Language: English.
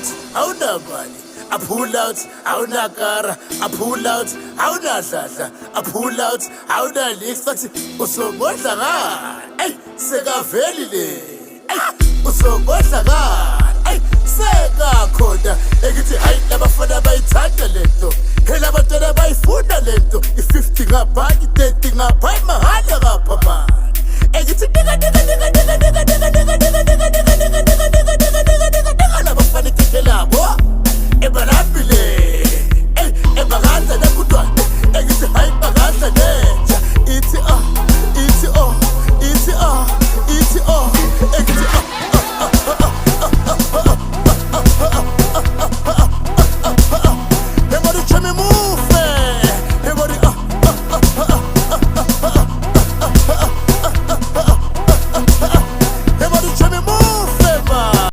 out, awunamali. I pull out, awunakara. I pull out, awunadladla. I pull out, awunalix. Bathi usongodla ngani? Ey, sekaveli le. Ey, usongodla ngani? Ey, sekakhona. Ekithi hayi labafana bayithanda lento. Hela abantwana bayifunda lento. I-50 ngapha, i-30 ngapha, imahhala ngapha man. Ekithi nigga.